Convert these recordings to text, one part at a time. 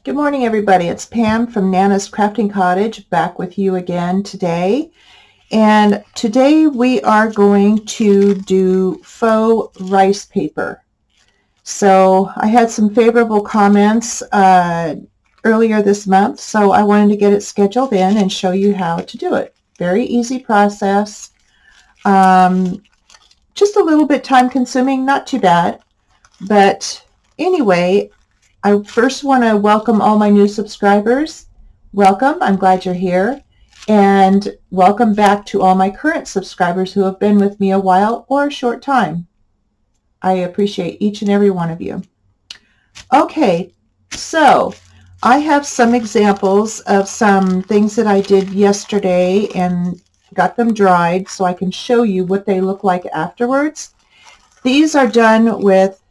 Good morning, everybody. It's Pam from Nana's Crafting Cottage back with you again today. And today we are going to do faux rice paper. So I had some favorable comments earlier this month, so I wanted to get it scheduled in and show you how to do it. Very easy process. Just a little bit time consuming, not too bad. But anyway, I first want to welcome all my new subscribers. Welcome. I'm glad you're here. And welcome back to all my current subscribers who have been with me a while or a short time. I appreciate each and every one of you. Okay, so I have some examples of some things that I did yesterday and got them dried so I can show you what they look like afterwards. These are done with,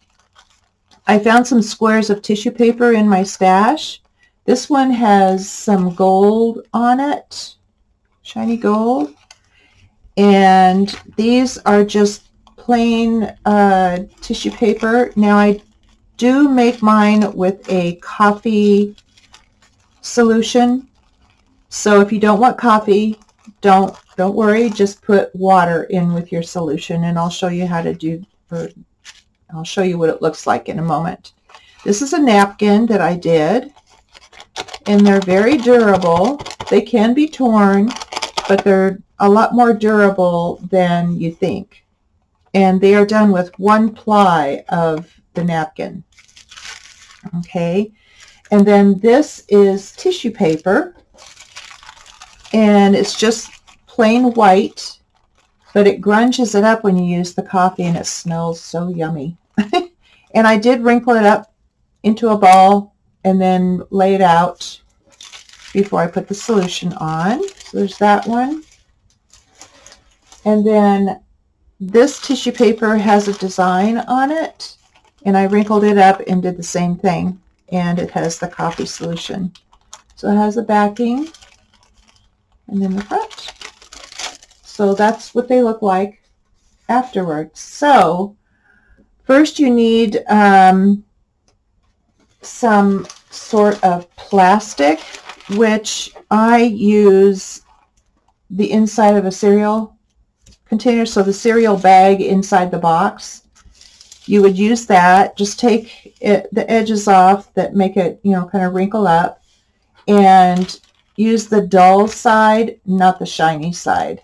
I found some squares of tissue paper in my stash. This one has some gold on it, shiny gold. And these are just plain tissue paper. Now I do make mine with a coffee solution. So if you don't want coffee, don't worry, just put water in with your solution, and I'll show you how to do, I'll show you what it looks like in a moment. This is a napkin that I did, and they're very durable. They can be torn, but they're a lot more durable than you think. And they are done with one ply of the napkin. Okay, and then this is tissue paper, and it's just plain white, but it grunges it up when you use the coffee, and it smells so yummy. And I did wrinkle it up into a ball and then lay it out before I put the solution on. So there's that one. And then this tissue paper has a design on it, and I wrinkled it up and did the same thing. And it has the coffee solution. So it has a backing and then the front. So that's what they look like afterwards. So first you need some sort of plastic, which I use the inside of a cereal container, so the cereal bag inside the box. You would use that. Just take the edges off that make it, kind of wrinkle up, and use the dull side, not the shiny side,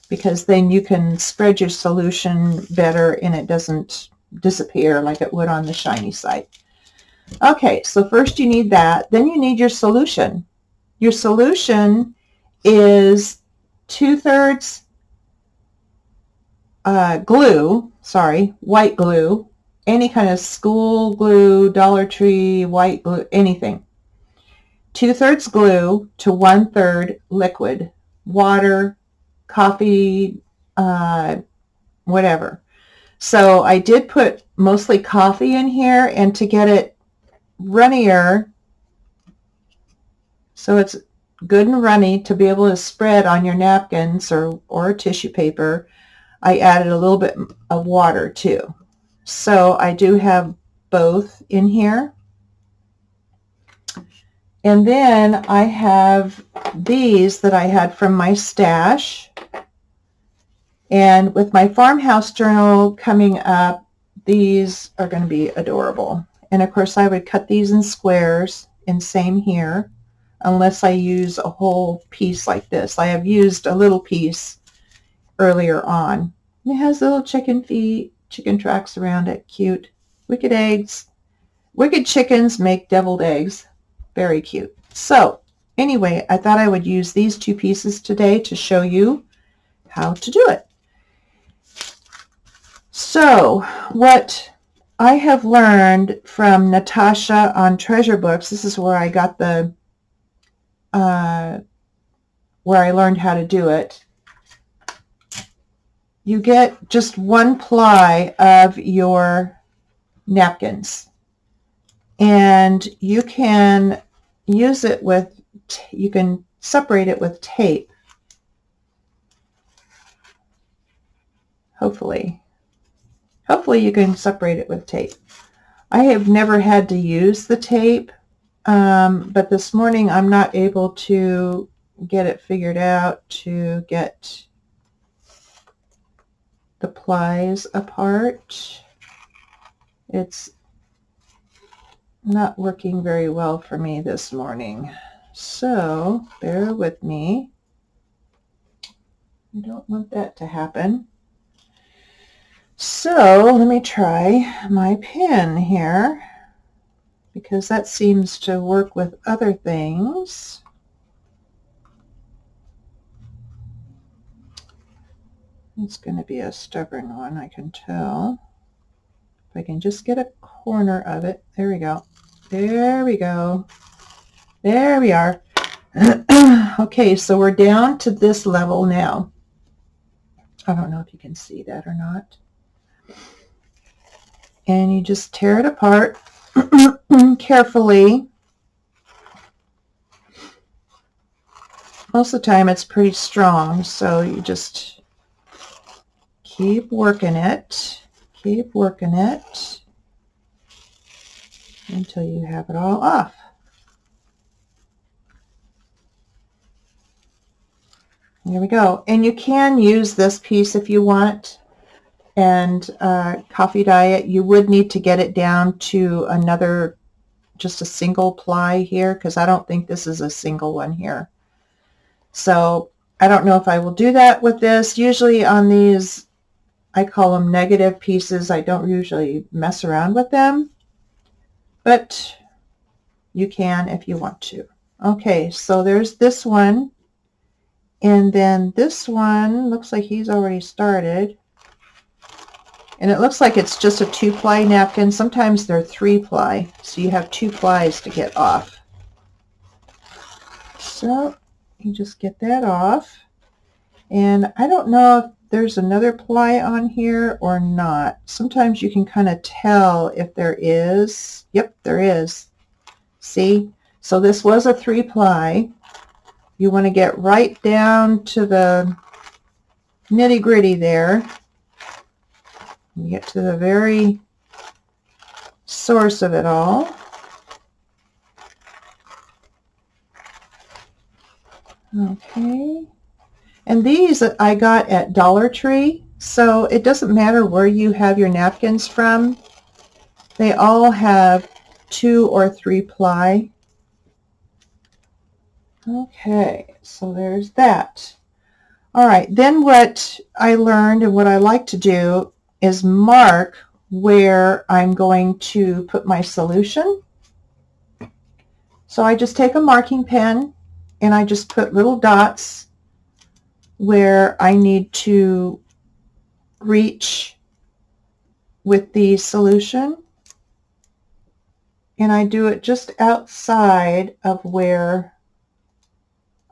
because then you can spread your solution better and it doesn't disappear like it would on the shiny side. Okay, so first you need that. Then you need your solution. Your solution is 2/3 white glue, any kind of school glue, Dollar Tree, white glue, anything. 2/3 glue to 1/3 liquid, water, coffee, whatever. So I did put mostly coffee in here, and to get it runnier, so it's good and runny to be able to spread on your napkins or tissue paper, I added a little bit of water too. So I do have both in here. And then I have these that I had from my stash. And with my farmhouse journal coming up, these are going to be adorable. And of course I would cut these in squares, and same here, unless I use a whole piece like this. I have used a little piece earlier on. And it has little chicken feet, chicken tracks around it. Cute. Wicked eggs. Wicked chickens make deviled eggs. Very cute. So anyway, I thought I would use these two pieces today to show you how to do it. So what I have learned from Natasha on Treasure Books, this is where I got the, where I learned how to do it. You get just one ply of your napkins, and you can use it with, you can separate it with tape. Hopefully you can separate it with tape. I have never had to use the tape but this morning I'm not able to get it figured out to get the plies apart. It's not working very well for me this morning, so bear with me. I don't want that to happen. So let me try my pen here, because that seems to work with other things. It's going to be a stubborn one, I can tell. If I can just get a corner of it. There we go. There we go. There we are. Okay, so we're down to this level now. I don't know if you can see that or not. And you just tear it apart carefully. Most of the time it's pretty strong, so you just keep working it. Keep working it until you have it all off. There we go. And you can use this piece if you want. And coffee dye, you would need to get it down to another, just a single ply here, because I don't think this is a single one here. So I don't know if I will do that with this. Usually on these, I call them negative pieces. I don't usually mess around with them, but you can if you want to. Okay, so there's this one. And then this one looks like he's already started. And it looks like it's just a 2-ply napkin. Sometimes they're 3-ply, so you have 2 plies to get off. So you just get that off. And I don't know if there's another ply on here or not. Sometimes you can kind of tell if there is. Yep, there is. See? So this was a 3-ply. You want to get right down to the nitty-gritty there. You get to the very source of it all. Okay. And these I got at Dollar Tree, so it doesn't matter where you have your napkins from. They all have 2 or 3-ply. Okay, so there's that. All right, then what I learned and what I like to do is mark where I'm going to put my solution. So I just take a marking pen and I just put little dots where I need to reach with the solution. And I do it just outside of where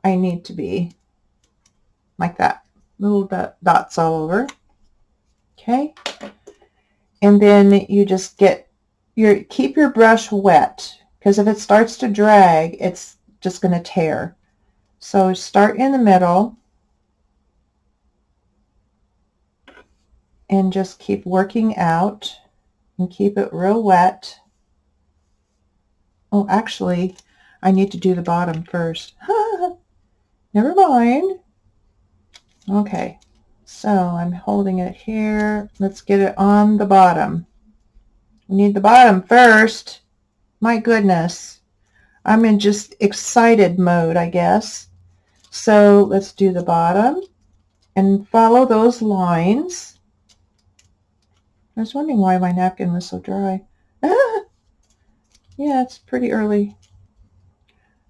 I need to be, like that. Little dots all over. Okay. And then you just keep your brush wet, because if it starts to drag, it's just going to tear. So start in the middle and just keep working out and keep it real wet. Oh, actually, I need to do the bottom first. Never mind. Okay, so I'm holding it here. Let's get it on the bottom. We need the bottom first. My goodness. I'm in just excited mode, I guess. So let's do the bottom and follow those lines. I was wondering why my napkin was so dry. Yeah, it's pretty early.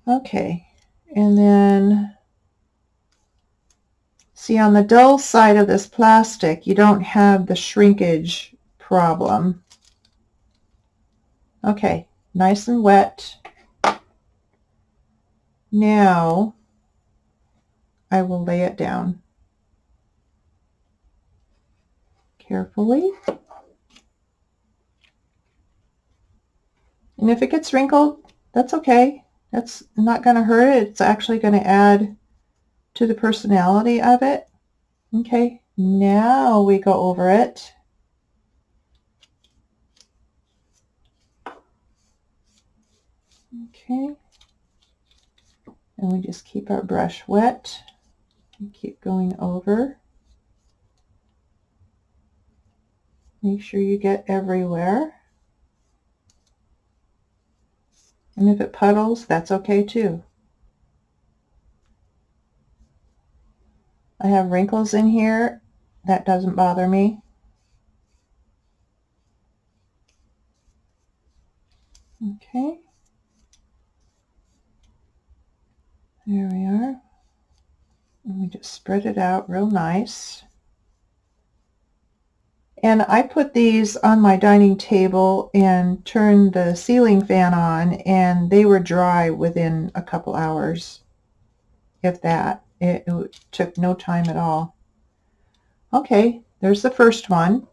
Okay, and then see, on the dull side of this plastic, you don't have the shrinkage problem. Okay, nice and wet. Now I will lay it down carefully. And if it gets wrinkled, that's okay. That's not going to hurt it. It's actually going to add to the personality of it. Okay, now we go over it. Okay. And we just keep our brush wet and keep going over. Make sure you get everywhere. And if it puddles, that's okay too. I have wrinkles in here. That doesn't bother me. Okay. There we are. And we just spread it out real nice. And I put these on my dining table and turned the ceiling fan on, and they were dry within a couple hours, if that. It took no time at all. Okay, there's the first one.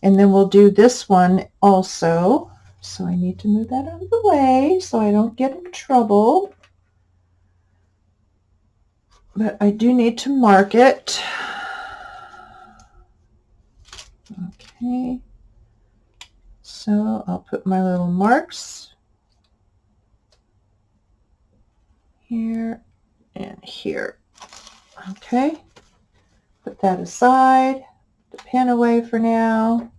And then we'll do this one also. So I need to move that out of the way so I don't get in trouble. But I do need to mark it. Okay. So I'll put my little marks here and here. Okay. Put that aside. Put the pen away for now.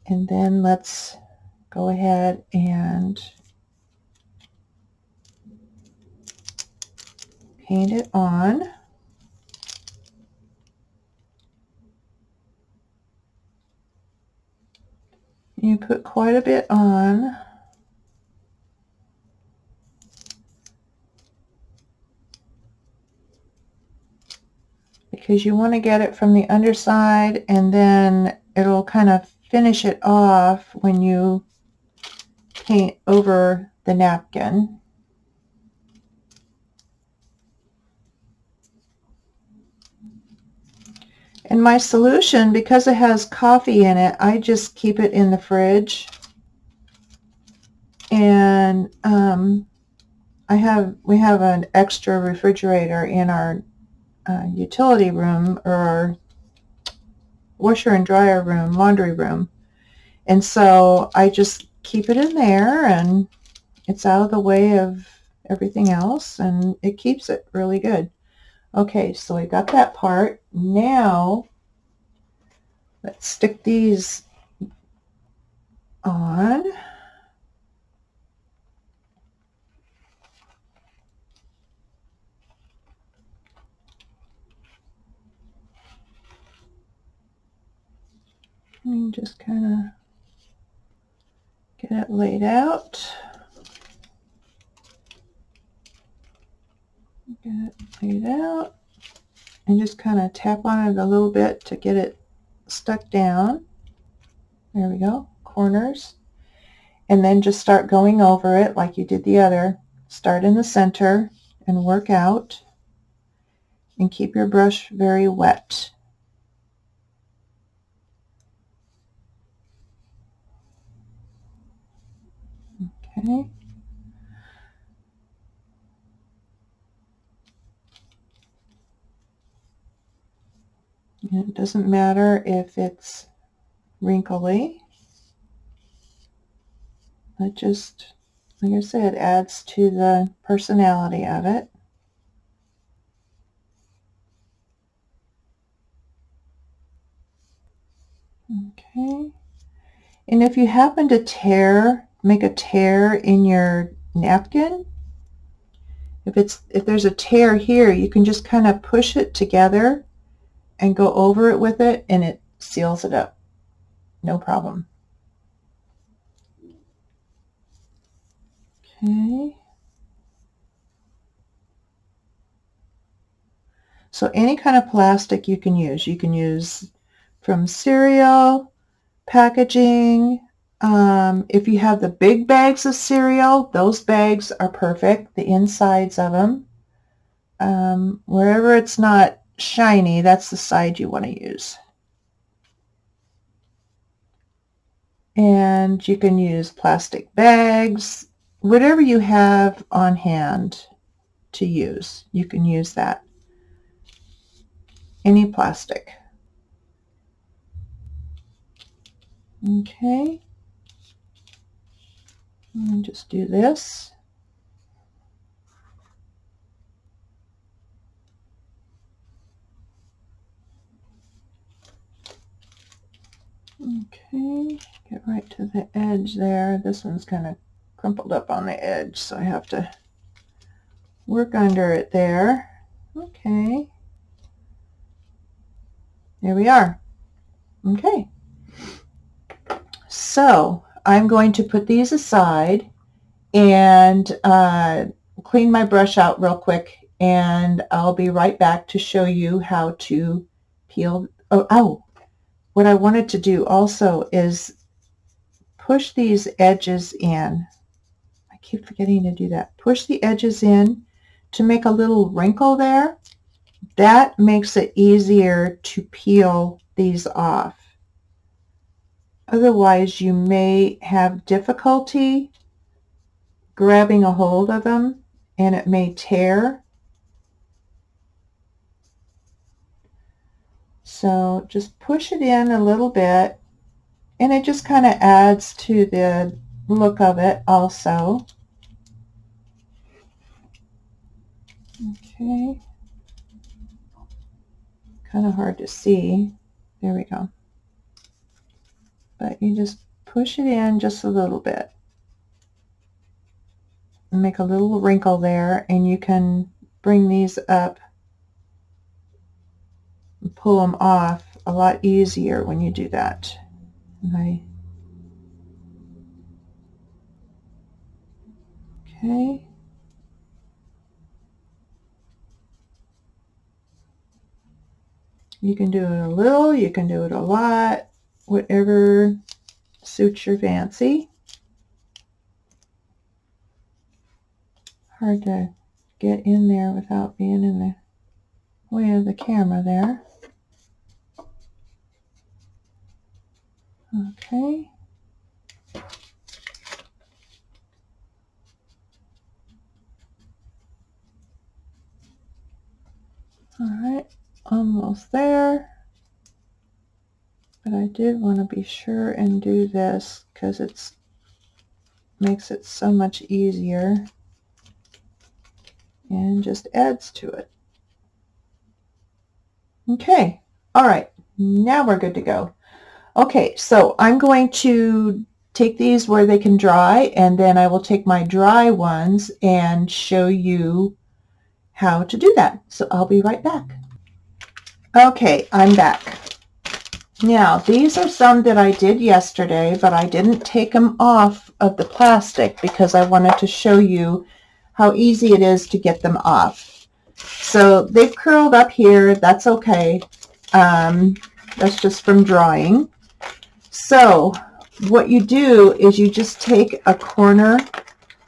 And then let's go ahead and paint it on. You put quite a bit on. Because you want to get it from the underside, and then it'll kind of finish it off when you paint over the napkin. And my solution, because it has coffee in it, I just keep it in the fridge. And we have an extra refrigerator in our utility room, or our washer and dryer room, laundry room. And so I just keep it in there, and it's out of the way of everything else, and it keeps it really good. Okay, so I got that part. Now let's stick these on. And just kind of get it laid out. Get it laid out. And just kind of tap on it a little bit to get it stuck down. There we go, corners. And then just start going over it like you did the other. Start in the center and work out. And keep your brush very wet. Okay. And it doesn't matter if it's wrinkly. It just, like I said, adds to the personality of it. Okay. And if you happen to make a tear in your napkin, if there's a tear here, you can just kind of push it together and go over it with it, and it seals it up. No problem. Okay. So any kind of plastic you can use. You can use from cereal, packaging. If you have the big bags of cereal, those bags are perfect, the insides of them. Wherever it's not shiny, that's the side you want to use. And you can use plastic bags, whatever you have on hand to use, you can use that. Any plastic. Okay. And just do this. Okay, get right to the edge there. This one's kind of crumpled up on the edge, so I have to work under it there. Okay, there we are. Okay, so I'm going to put these aside and clean my brush out real quick, and I'll be right back to show you how to peel. Oh, what I wanted to do also is push these edges in. I keep forgetting to do that. Push the edges in to make a little wrinkle there. That makes it easier to peel these off. Otherwise, you may have difficulty grabbing a hold of them and it may tear. So just push it in a little bit, and it just kind of adds to the look of it also. Okay. Kind of hard to see. There we go. But you just push it in just a little bit. And make a little wrinkle there, and you can bring these up and pull them off a lot easier when you do that. Okay. You can do it a little, you can do it a lot, whatever suits your fancy. Hard to get in there without being in the way of the camera there. Okay. All right, almost there. But I did want to be sure and do this because it makes it so much easier and just adds to it. Okay, all right, now we're good to go. Okay, so I'm going to take these where they can dry, and then I will take my dry ones and show you how to do that. So I'll be right back. Okay, I'm back. Now, these are some that I did yesterday, but I didn't take them off of the plastic because I wanted to show you how easy it is to get them off. So they've curled up here. That's okay. That's just from drying. So what you do is you just take a corner,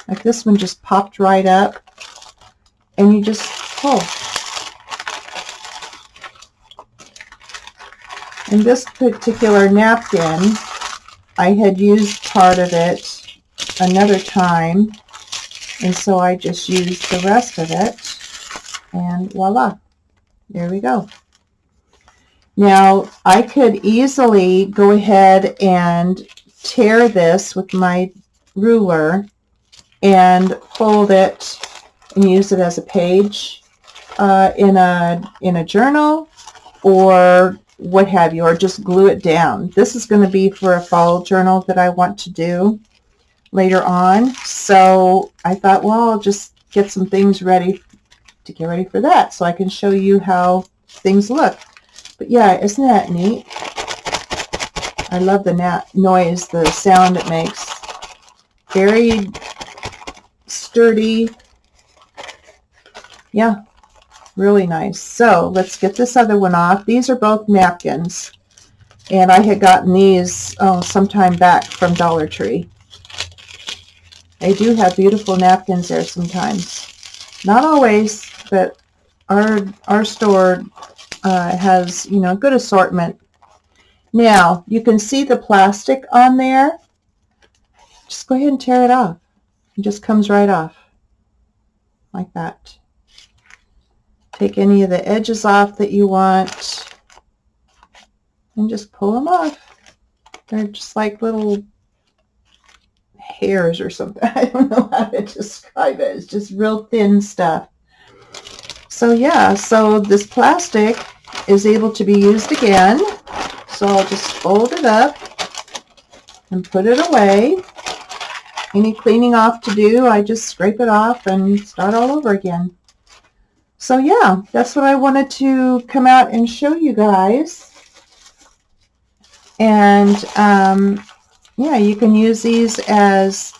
like this one just popped right up, and you just pull. In this particular napkin, I had used part of it another time, and so I just used the rest of it, and voila, there we go. Now, I could easily go ahead and tear this with my ruler and fold it and use it as a page in a journal or what have you, or just glue it down. This is going to be for a fall journal that I want to do later on. So I thought, well, I'll just get some things ready to get ready for that so I can show you how things look. But yeah, isn't that neat? I love the noise, the sound it makes. Very sturdy. Yeah, really nice. So let's get this other one off. These are both napkins, and I had gotten these sometime back from Dollar Tree. They do have beautiful napkins there sometimes. Not always, but our store has, you know, a good assortment. Now, you can see the plastic on there. Just go ahead and tear it off. It just comes right off like that. Take any of the edges off that you want and just pull them off. They're just like little hairs or something. I don't know how to describe it. It's just real thin stuff. So yeah, so this plastic is able to be used again. So I'll just fold it up and put it away. Any cleaning off to do, I just scrape it off and start all over again. So yeah, that's what I wanted to come out and show you guys. And yeah, you can use these as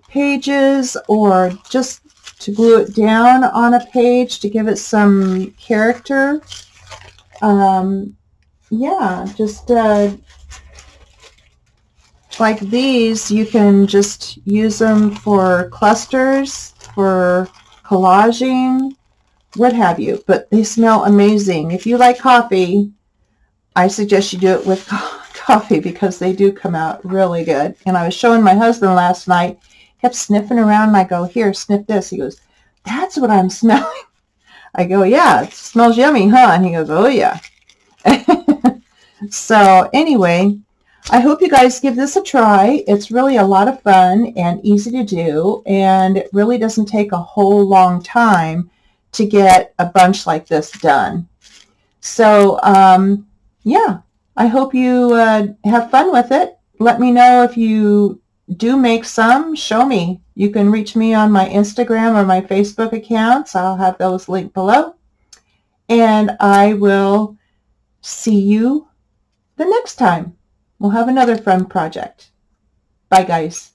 pages or just to glue it down on a page to give it some character. Yeah, just like these, you can just use them for clusters, for collaging, what have you. But they smell amazing. If you like coffee, I suggest you do it with coffee because they do come out really good. And I was showing my husband last night, kept sniffing around, and I go, here, sniff this. He goes, that's what I'm smelling. I go, yeah, it smells yummy, huh? And he goes, oh yeah. So anyway, I hope you guys give this a try. It's really a lot of fun and easy to do, and it really doesn't take a whole long time to get a bunch like this done. So yeah, I hope you have fun with it. Let me know if you do make some. Show me. You can reach me on my Instagram or my Facebook accounts. I'll have those linked below. And I will see you the next time. We'll have another fun project. Bye, guys.